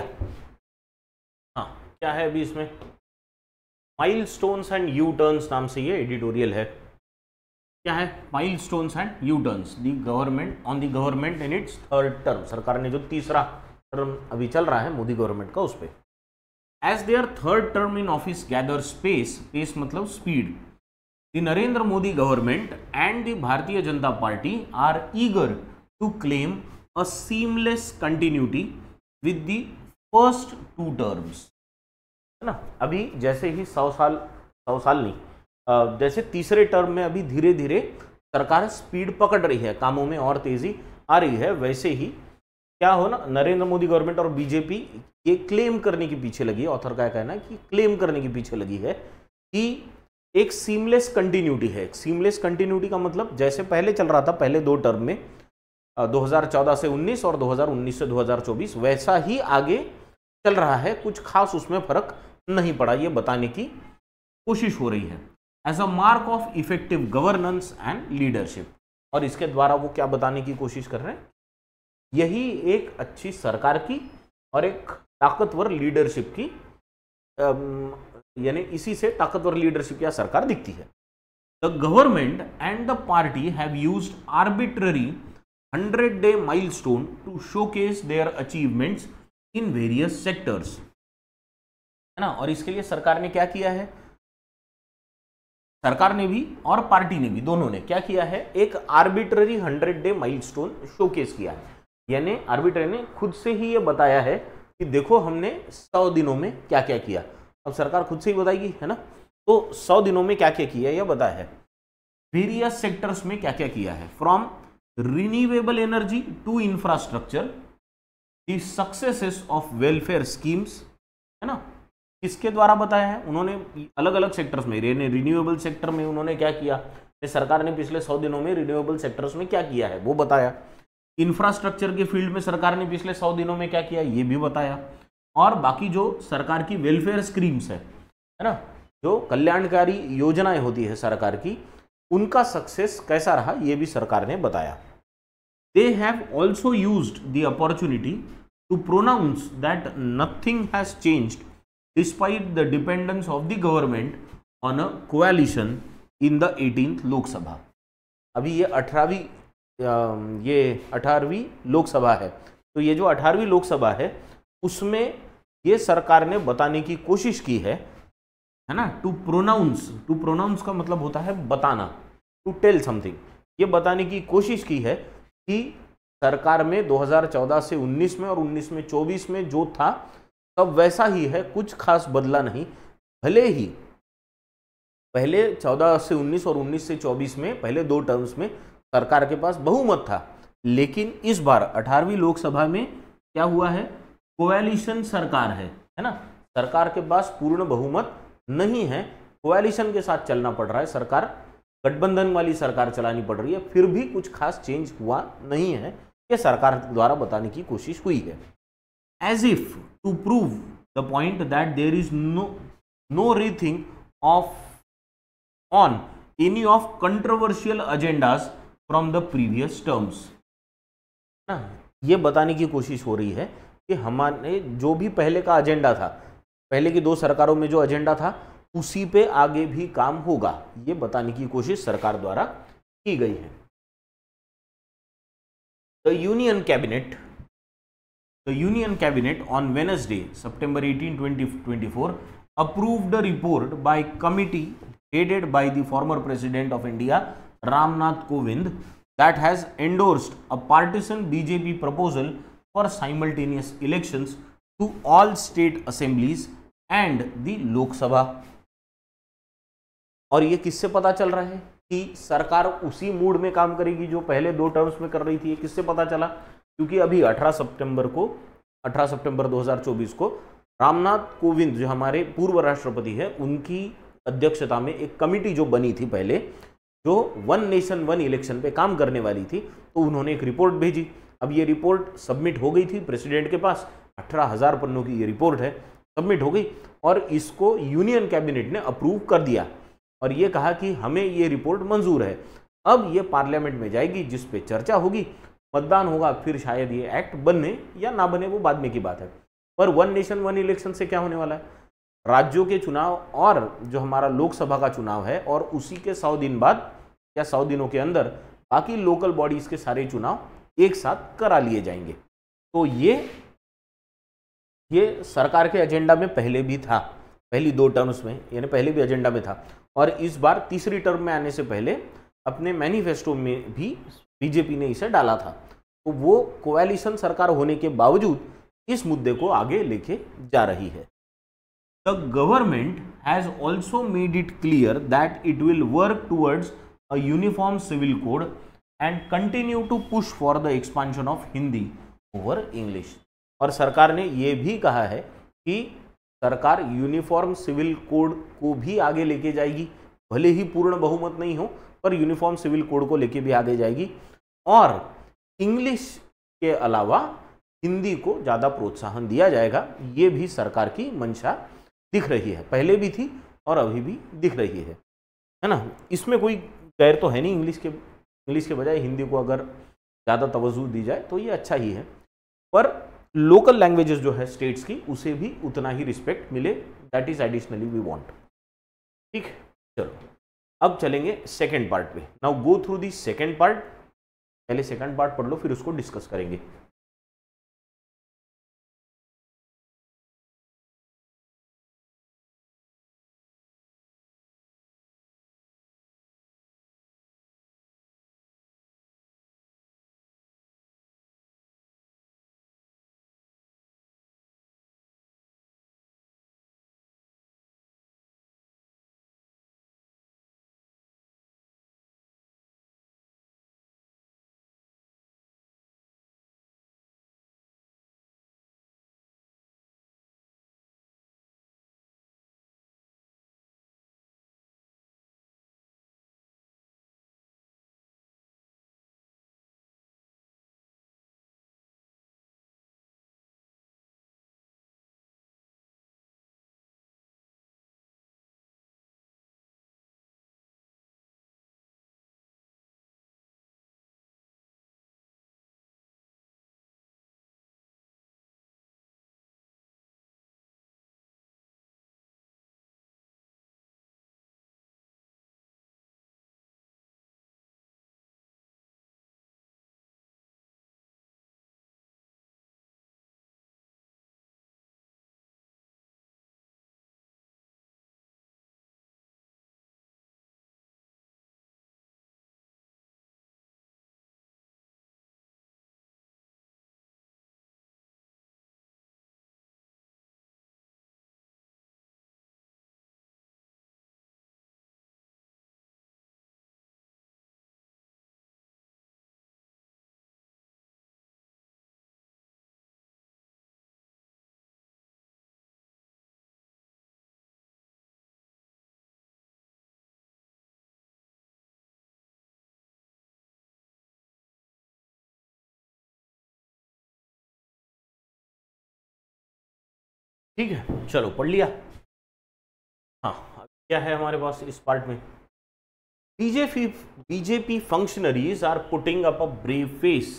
हाँ, क्या है अभी इसमें, माइलस्टोन्स एंड यू टर्न्स नाम से ये एडिटोरियल है। क्या है, milestones and you turns the government on the government in its third term. सरकार ने जो तीसरा टर्म अभी चल रहा है मोदी गवर्नमेंट का, उस पर as their third term in office gather space, pace मतलब speed, the Narendra Modi government and the Bharatiya Janata Party are eager to claim a seamless continuity with the first 2 terms, है ना। अभी जैसे ही 100 साल नहीं, जैसे तीसरे टर्म में अभी धीरे धीरे सरकार स्पीड पकड़ रही है, कामों में और तेजी आ रही है, वैसे ही क्या हो ना, नरेंद्र मोदी गवर्नमेंट और बीजेपी ये क्लेम करने के पीछे लगी है, ऑथर का कहना है कि क्लेम करने के पीछे लगी है कि एक सीमलेस कंटिन्यूटी है। सीमलेस कंटिन्यूटी का मतलब जैसे पहले चल रहा था पहले 2 टर्म में 2014 से 19 और 2019 से 2024, वैसा ही आगे चल रहा है, कुछ खास उसमें फर्क नहीं पड़ा, ये बताने की कोशिश हो रही है as a mark of effective governance and leadership. और इसके द्वारा वो क्या बताने की कोशिश कर रहे हैं, यही एक अच्छी सरकार की और एक ताकतवर लीडरशिप की, यानी इसी से ताकतवर लीडरशिप या सरकार दिखती है। The government and the party have used arbitrary 100-day milestone to showcase their achievements in various sectors, है ना। और इसके लिए सरकार ने क्या किया है, सरकार ने भी और पार्टी ने भी, दोनों ने क्या किया है, एक आर्बिट्ररी 100-day माइलस्टोन शोकेस किया है। यानी आर्बिट्ररी ने खुद से ही ये बताया है कि देखो हमने 100 दिनों में क्या क्या किया। अब सरकार खुद से ही बताएगी, है ना, तो 100 दिनों में क्या क्या किया यह बताया है। वेरियस सेक्टर्स में क्या क्या किया है, from renewable energy to infrastructure, the successes of welfare schemes, है ना, किसके द्वारा बताया है, उन्होंने अलग अलग सेक्टर्स में, रिन्यूएबल सेक्टर में उन्होंने क्या किया, सरकार ने पिछले 100 दिनों में रिन्यूएबल सेक्टर्स में क्या किया है वो बताया। इंफ्रास्ट्रक्चर के फील्ड में सरकार ने पिछले 100 दिनों में क्या किया ये भी बताया। और बाकी जो सरकार की वेलफेयर स्कीम्स है ना, जो कल्याणकारी योजनाएं होती है सरकार की, उनका सक्सेस कैसा रहा ये भी सरकार ने बताया। They have also used the opportunity to pronounce that nothing has changed despite the dependence of the government on a coalition in the 18th Lok Sabha. अभी ये 18वीं लोकसभा है, तो ये जो 18वीं लोकसभा है उसमें ये सरकार ने बताने की कोशिश की है ना, टू प्रोनाउंस का मतलब होता है बताना, टू टेल समथिंग, ये बताने की कोशिश की है कि सरकार में 2014 से 19 में और 19 में 24 में जो था सब वैसा ही है, कुछ खास बदला नहीं। भले ही पहले 14 से 19 और 19 से 24 में पहले 2 टर्म्स में सरकार के पास बहुमत था, लेकिन इस बार 18वीं लोकसभा में क्या हुआ है, कोएलिशन सरकार है ना, सरकार के पास पूर्ण बहुमत नहीं है, कोएलिशन के साथ चलना पड़ रहा है, सरकार गठबंधन वाली सरकार चलानी पड़ रही है, फिर भी कुछ खास चेंज हुआ नहीं है, ये सरकार द्वारा बताने की कोशिश हुई है। As if to prove the point that there is no rethink of on any of controversial agendas from the previous terms, ये बताने की कोशिश हो रही है कि हमारे जो भी पहले का एजेंडा था, पहले की 2 सरकारों में जो एजेंडा था उसी पे आगे भी काम होगा, ये बताने की कोशिश सरकार द्वारा की गई है। The union cabinet on Wednesday September 18, 2024 approved a report by committee headed by the former president of India Ramnath Kovind that has endorsed a partisan BJP proposal for simultaneous elections to all state assemblies and the Lok Sabha। और ये किससे पता चल रहा है कि सरकार उसी मूड में काम करेगी जो पहले 2 टर्म्स में कर रही थी, ये किससे पता चला, क्योंकि अभी 18 सितंबर 2024 को रामनाथ कोविंद जो हमारे पूर्व राष्ट्रपति है, उनकी अध्यक्षता में एक कमिटी जो बनी थी पहले, जो 1 नेशन 1 इलेक्शन पे काम करने वाली थी, तो उन्होंने एक रिपोर्ट भेजी। अब ये रिपोर्ट सबमिट हो गई थी प्रेसिडेंट के पास, 18,000 पन्नों की ये रिपोर्ट है, सबमिट हो गई और इसको यूनियन कैबिनेट ने अप्रूव कर दिया और ये कहा कि हमें ये रिपोर्ट मंजूर है। अब ये पार्लियामेंट में जाएगी जिस पे चर्चा होगी, मतदान होगा, फिर शायद ये एक्ट बने या ना बने वो बाद में की बात है। पर 1 नेशन 1 इलेक्शन से क्या होने वाला है, राज्यों के चुनाव और जो हमारा लोकसभा का चुनाव है और उसी के 100 दिन बाद या 100 दिनों के अंदर बाकी लोकल बॉडीज के सारे चुनाव एक साथ करा लिए जाएंगे। तो ये सरकार के एजेंडा में पहले भी था, पहली 2 टर्म्स में, यानी पहले भी एजेंडा में था, और इस बार तीसरी टर्म में आने से पहले अपने मैनिफेस्टो में भी बीजेपी ने इसे डाला था। तो वो कोएलिशन सरकार होने के बावजूद इस मुद्दे को आगे लेके जा रही है। The government has also made it clear that it will work towards a uniform civil code and continue to push for the expansion of Hindi over English. और सरकार ने ये भी कहा है कि सरकार यूनिफॉर्म सिविल कोड को भी आगे लेके जाएगी, भले ही पूर्ण बहुमत नहीं हो, पर यूनिफॉर्म सिविल कोड को लेके भी आगे जाएगी, और इंग्लिश के अलावा हिंदी को ज़्यादा प्रोत्साहन दिया जाएगा। ये भी सरकार की मंशा दिख रही है, पहले भी थी और अभी भी दिख रही है ना। इसमें कोई गैर तो है नहीं, इंग्लिश के बजाय हिंदी को अगर ज़्यादा तवज्जो दी जाए तो ये अच्छा ही है, पर लोकल लैंग्वेजेस जो है स्टेट्स की, उसे भी उतना ही रिस्पेक्ट मिले, that is additionally we want. ठीक है, चलो अब चलेंगे सेकंड पार्ट पे। Now go through the second part. पहले सेकंड पार्ट पढ़ लो, फिर उसको डिस्कस करेंगे। ठीक है, चलो पढ़ लिया। हाँ, क्या है हमारे पास इस पार्ट में? BJP functionaries are putting up a brave face.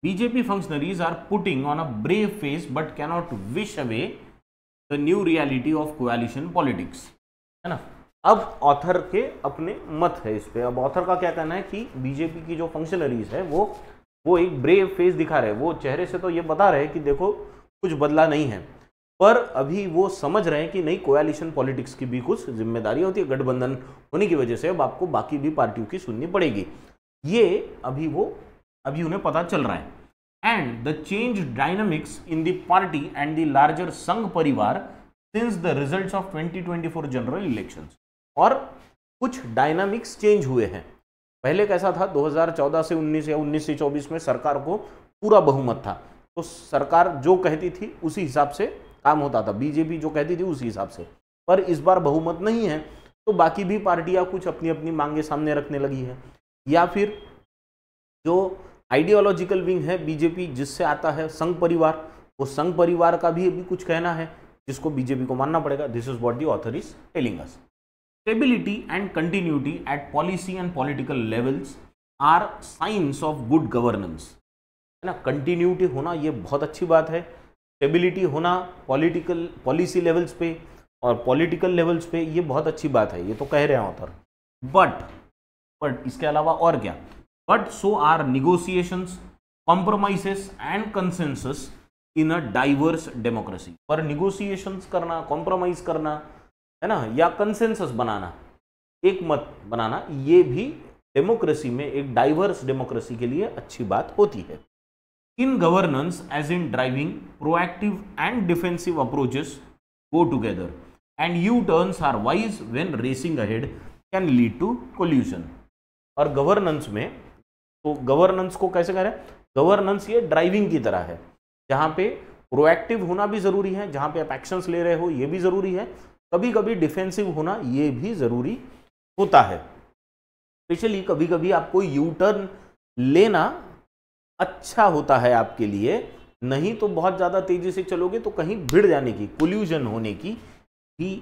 BJP functionaries are putting on a brave face but cannot wish away the new reality of coalition politics. है ना। अब ऑथर के अपने मत है इस पे। अब ऑथर का क्या कहना है कि बीजेपी की जो फंक्शनरीज है वो एक ब्रेव फेस दिखा रहे हैं। वो चेहरे से तो ये बता रहे हैं कि देखो कुछ बदला नहीं है, पर अभी वो समझ रहे हैं कि नहीं, कोएलिशन पॉलिटिक्स की भी कुछ जिम्मेदारी होती है। गठबंधन होने की वजह से अब आपको बाकी भी पार्टियों की सुननी पड़ेगी। ये अभी उन्हें पता चल रहा है। And the change dynamics in the party and the larger संघ परिवार since the results of 2024 general elections. और कुछ डायनामिक्स चेंज हुए हैं। पहले कैसा था, 2014 से 19 या 19 से 24 में सरकार को पूरा बहुमत था, तो सरकार जो कहती थी उसी हिसाब से काम होता था, बीजेपी जो कहती थी उसी हिसाब से। पर इस बार बहुमत नहीं है, तो बाकी भी पार्टियां कुछ अपनी अपनी मांगे सामने रखने लगी है, या फिर जो आइडियोलॉजिकल विंग है बीजेपी जिससे आता है संघ परिवार, वो संघ परिवार का भी अभी कुछ कहना है जिसको बीजेपी को मानना पड़ेगा। This is what the author is telling us. Stability and continuity at policy and political levels are signs of good governance. है ना, कंटिन्यूटी होना ये बहुत अच्छी बात है, स्टेबिलिटी होना पॉलिसी लेवल्स पे और पॉलिटिकल लेवल्स पे ये बहुत अच्छी बात है, ये तो कह रहे हैं ऑथर। बट इसके अलावा और क्या, but so are negotiations, compromises and consensus in a diverse democracy. पर निगोशिएशंस करना, कॉम्प्रोमाइज करना, है ना, या कंसेंसस बनाना, एक मत बनाना, ये भी डेमोक्रेसी में, एक डाइवर्स डेमोक्रेसी के लिए अच्छी बात होती है। In governance as in driving, proactive and defensive approaches go together and U-turns are wise when racing ahead can lead to collusion। और गवर्नेंस में, तो गवर्नेंस को कैसे करें, गवर्नेंस ये ड्राइविंग की तरह है, जहां पे प्रोएक्टिव होना भी जरूरी है, जहां पे आप एक्शंस ले रहे हो ये भी जरूरी है, कभी कभी डिफेंसिव होना ये भी जरूरी होता है। स्पेशली कभी कभी आपको यू टर्न लेना अच्छा होता है आपके लिए, नहीं तो बहुत ज्यादा तेजी से चलोगे तो कहीं भिड़ जाने की, कोल्यूजन होने की भी,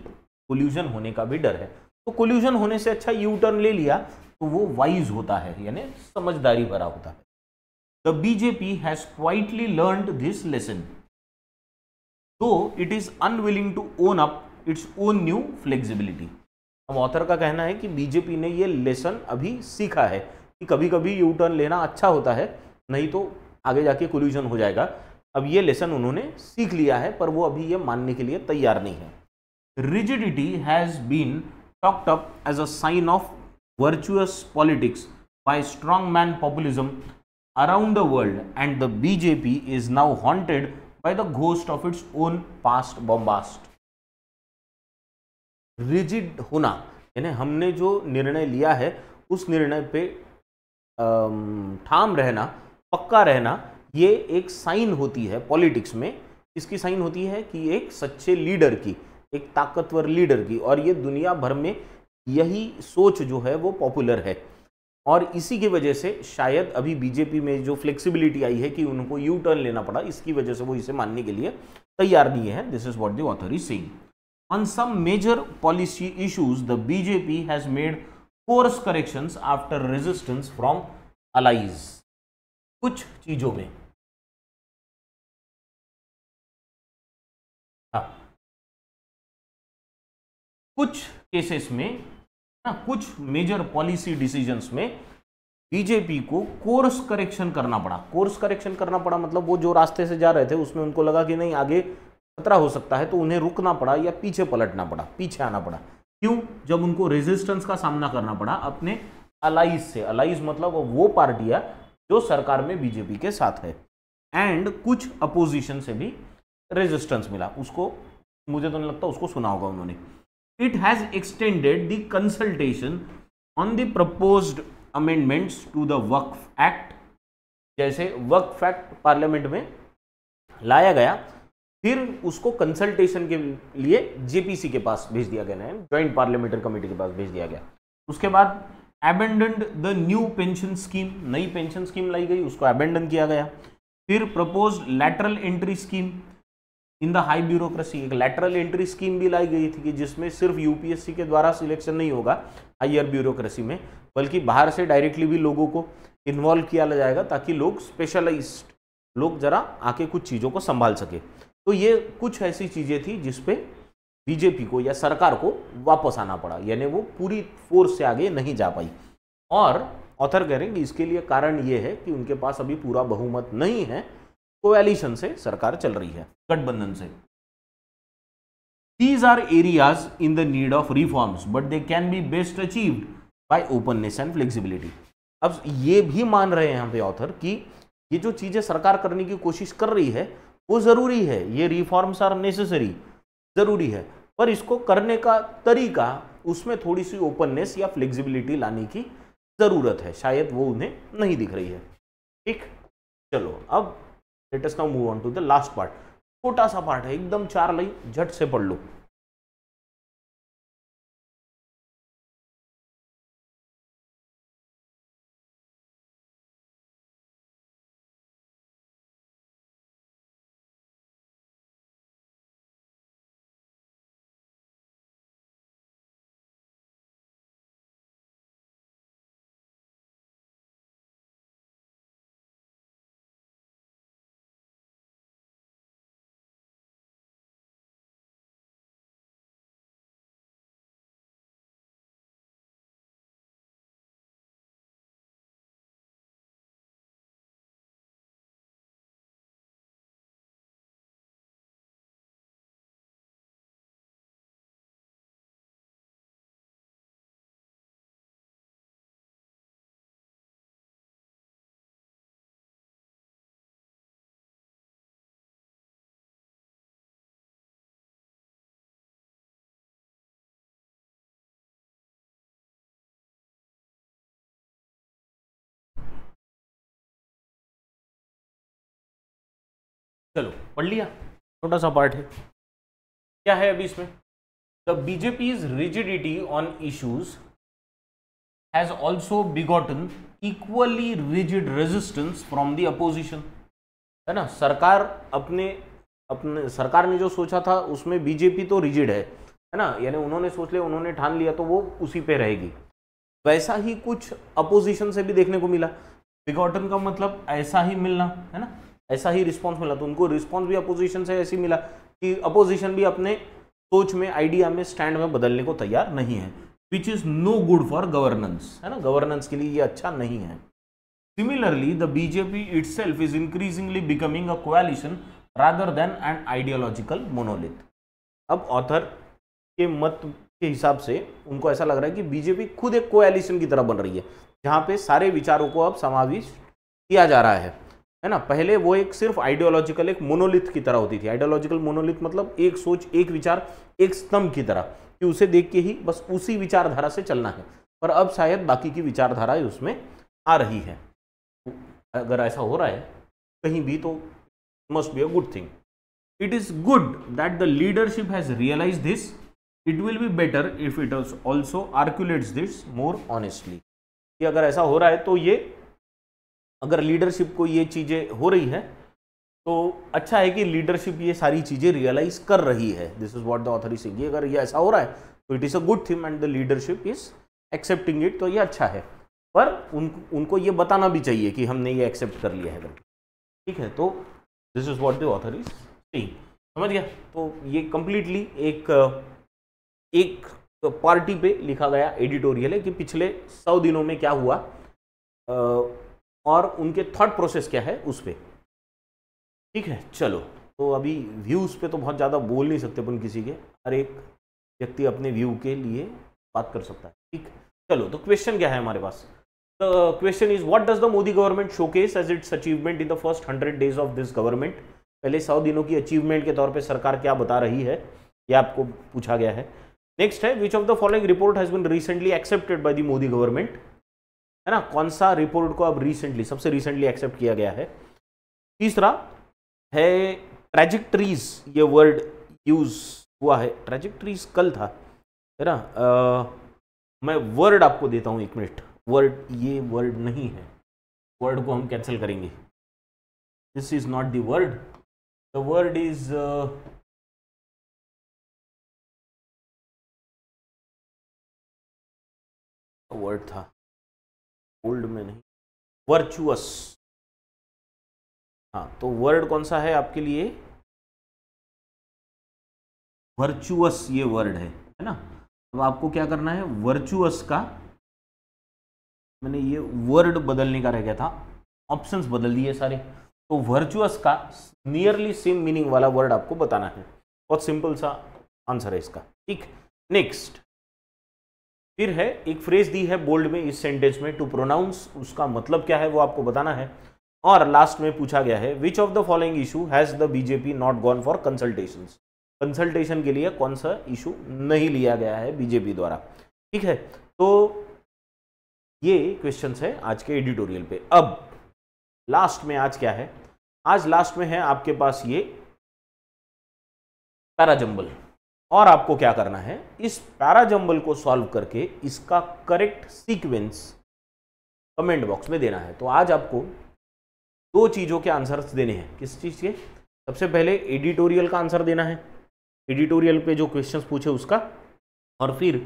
कोल्यूजन होने का भी डर है। तो कोल्यूजन होने से अच्छा यू टर्न ले लिया तो वो वाइज होता है, यानी समझदारी भरा होता है। The BJP has quietly learned this lesson though it is unwilling to own up its own new flexibility. अब ऑथर का कहना है कि बीजेपी ने ये लेसन अभी सीखा है कि कभी कभी यू टर्न लेना अच्छा होता है, नहीं तो आगे जाके कोल्यूजन हो जाएगा। अब ये लेसन उन्होंने सीख लिया है, पर वो अभी ये मानने के लिए तैयार नहीं है। Rigidity has been talked up as a sign of virtuous politics by strong man populism around the world and the BJP is now haunted by the ghost of its own past bombast. Rigid होना यानी हमने जो निर्णय लिया है उस निर्णय पे ठाम रहना, पक्का रहना, ये एक साइन होती है पॉलिटिक्स में। इसकी साइन होती है कि एक सच्चे लीडर की, एक ताकतवर लीडर की, और ये दुनिया भर में यही सोच जो है वो पॉपुलर है। और इसी की वजह से शायद अभी बीजेपी में जो फ्लेक्सिबिलिटी आई है कि उनको यू टर्न लेना पड़ा, इसकी वजह से वो इसे मानने के लिए तैयार नहीं है। This is what the author is saying. On some major policy issues the BJP has made course corrections after resistance from allies. कुछ चीजों में, कुछ केसेस में ना, कुछ मेजर पॉलिसी डिसीजंस में बीजेपी को कोर्स करेक्शन करना पड़ा। कोर्स करेक्शन करना पड़ा मतलब वो जो रास्ते से जा रहे थे उसमें उनको लगा कि नहीं आगे खतरा हो सकता है, तो उन्हें रुकना पड़ा या पीछे पलटना पड़ा, पीछे आना पड़ा। क्यों? जब उनको रेजिस्टेंस का सामना करना पड़ा अपने अलाइज से। अलाइज मतलब वो पार्टियां जो सरकार में बीजेपी के साथ है, एंड कुछ अपोजिशन से भी रेजिस्टेंस मिला। उसको मुझे तो नहीं लगता उसको सुना होगा उन्होंने। It has extended the consultation on the proposed amendments to the Waqf Act. जैसे वक्फ एक्ट पार्लियामेंट में लाया गया, फिर उसको कंसल्टेशन के लिए जेपीसी के पास भेज दिया गया, ज्वाइंट पार्लियामेंट्री कमेटी के पास भेज दिया गया। उसके बाद abandoned the new pension scheme, नई पेंशन स्कीम लाई गई, उसको अबेंडन किया गया। फिर proposed lateral entry scheme in the high bureaucracy, एक लैटरल एंट्री स्कीम भी लाई गई थी कि जिसमें सिर्फ यूपीएससी के द्वारा सिलेक्शन नहीं होगा हायर ब्यूरोक्रेसी में, बल्कि बाहर से डायरेक्टली भी लोगों को इन्वॉल्व किया जाएगा ताकि लोग स्पेशलाइज्ड लोग जरा आके कुछ चीज़ों को संभाल सके। तो ये कुछ ऐसी चीज़ें थी जिसपे बीजेपी को या सरकार को वापस आना पड़ा, यानी वो पूरी फोर्स से आगे नहीं जा पाई। और ऑथर कह रहे हैं कि इसके लिए कारण ये है कि उनके पास अभी पूरा बहुमत नहीं है, कोएलिशन से सरकार चल रही है, गठबंधन से। These are areas in the need of reforms, but they can be best achieved by openness and flexibility। अब ये भी मान रहे हैं यहाँ पे ऑथर कि ये जो चीजें सरकार करने की कोशिश कर रही है वो जरूरी है, ये रिफॉर्म्स आर नेसेसरी, जरूरी है, पर इसको करने का तरीका, उसमें थोड़ी सी ओपननेस या फ्लेक्सिबिलिटी लाने की जरूरत है, शायद वो उन्हें नहीं दिख रही है। ठीक, चलो अब let us now move on to the last part. छोटा सा पार्ट है, एकदम 4 लाइन, झट से पढ़ लो। चलो पढ़ लिया, छोटा सा पार्ट है। क्या है अभी इसमें? The BJP's rigidity on issues has also begotten equally rigid resistance from the opposition. है ना, सरकार अपने सरकार ने जो सोचा था उसमें बीजेपी तो रिजिड है ना, यानी उन्होंने सोच लिया, उन्होंने ठान लिया तो वो उसी पे रहेगी। वैसा ही कुछ अपोजिशन से भी देखने को मिला। बिगॉटन का मतलब ऐसा ही मिलना, है ना, ऐसा ही रिस्पॉन्स मिला। तो उनको रिस्पॉन्स भी अपोजिशन से ऐसी मिला कि अपोजिशन भी अपने सोच में, आइडिया में, स्टैंड में बदलने को तैयार नहीं है, which is no good for governance. है ना, गवर्नेंस के लिए ये अच्छा नहीं है। Similarly the BJP itself is increasingly becoming a coalition rather than an ideological monolith. अब ऑथर के मत के हिसाब से उनको ऐसा लग रहा है कि बीजेपी खुद एक कोएलिशन की तरह बन रही है, जहां पे सारे विचारों को अब समाविष्ट किया जा रहा है ना। पहले वो एक सिर्फ आइडियोलॉजिकल एक मोनोलिथ की तरह होती थी। आइडियोलॉजिकल मोनोलिथ मतलब एक सोच, एक विचार, एक स्तंभ की तरह, कि उसे देख के ही बस उसी विचारधारा से चलना है। पर अब शायद बाकी की विचारधारा उसमें आ रही है। अगर ऐसा हो रहा है कहीं भी तो must be a good thing. It is good that the leadership has realise this. It will be better if it also articulates this more honestly. कि अगर ऐसा हो रहा है तो ये, अगर लीडरशिप को ये चीजें हो रही है तो अच्छा है कि लीडरशिप ये सारी चीजें रियलाइज कर रही है। This is what the author is saying. अगर ये ऐसा हो रहा है तो it is a good thing and the leadership is accepting it, तो ये अच्छा है। पर उनको ये बताना भी चाहिए कि हमने ये एक्सेप्ट कर लिया है, ठीक है। तो this is what the author is saying, समझ गया। तो ये कंप्लीटली एक पार्टी पे लिखा गया एडिटोरियल है कि पिछले 100 दिनों में क्या हुआ और उनके थॉट प्रोसेस क्या है उस पर, ठीक है। चलो, तो अभी व्यूज़ पे तो बहुत ज़्यादा बोल नहीं सकते अपन किसी के, हर एक व्यक्ति अपने व्यू के लिए बात कर सकता है, ठीक। चलो, तो क्वेश्चन क्या है हमारे पास? The question is what does the Modi government showcase as its achievement in the first 100 days of this government. पहले 100 दिनों की अचीवमेंट के तौर पे सरकार क्या बता रही है, यह आपको पूछा गया है। नेक्स्ट है which of the following report has been recently accepted by the Modi government. है ना, कौन सा रिपोर्ट को अब रिसेंटली, सबसे रिसेंटली एक्सेप्ट किया गया है। तीसरा है ट्रैजेक्टरीज, ये वर्ड यूज हुआ है। ट्रैजेक्टरीज कल था, है ना। मैं वर्ड आपको देता हूं, 1 मिनट। वर्ड, ये वर्ड नहीं है, वर्ड को हम कैंसिल करेंगे। This is not the word, the word is word था ओल्ड में नहीं, वर्चुअस। हाँ, तो वर्ड कौन सा है आपके लिए? वर्चुअस ये वर्ड है ना। अब आपको क्या करना है, वर्चुअस का, मैंने ये वर्ड बदलने का रह गया था, ऑप्शंस बदल दिए सारे। तो वर्चुअस का नियरली सेम मीनिंग वाला वर्ड आपको बताना है। बहुत सिंपल सा आंसर है इसका, ठीक। नेक्स्ट फिर है एक फ्रेज दी है बोल्ड में इस सेंटेंस में, टू प्रोनाउंस, उसका मतलब क्या है वो आपको बताना है। और लास्ट में पूछा गया है which of the following issue has the BJP not gone for consultations. Consultation के लिए कौन सा इशू नहीं लिया गया है बीजेपी द्वारा, ठीक है। तो ये क्वेश्चंस है आज के एडिटोरियल पे। अब लास्ट में आज क्या है, आज लास्ट में है आपके पास ये पैराजंबल। और आपको क्या करना है, इस पैराजंबल को सॉल्व करके इसका करेक्ट सीक्वेंस कमेंट बॉक्स में देना है। तो आज आपको 2 चीजों के आंसर्स देने हैं। किस चीज के? सबसे पहले एडिटोरियल का आंसर देना है, एडिटोरियल पे जो क्वेश्चंस पूछे उसका, और फिर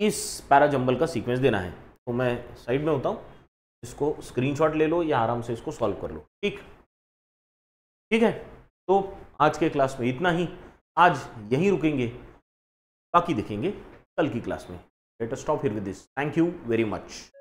इस पैराजंबल का सीक्वेंस देना है। तो मैं साइड में होता हूँ, इसको स्क्रीनशॉट ले लो या आराम से इसको सॉल्व कर लो, ठीक है। तो आज के क्लास में इतना ही, आज यहीं रुकेंगे, बाकी देखेंगे कल की क्लास में। Let us stop here with this. Thank you very much.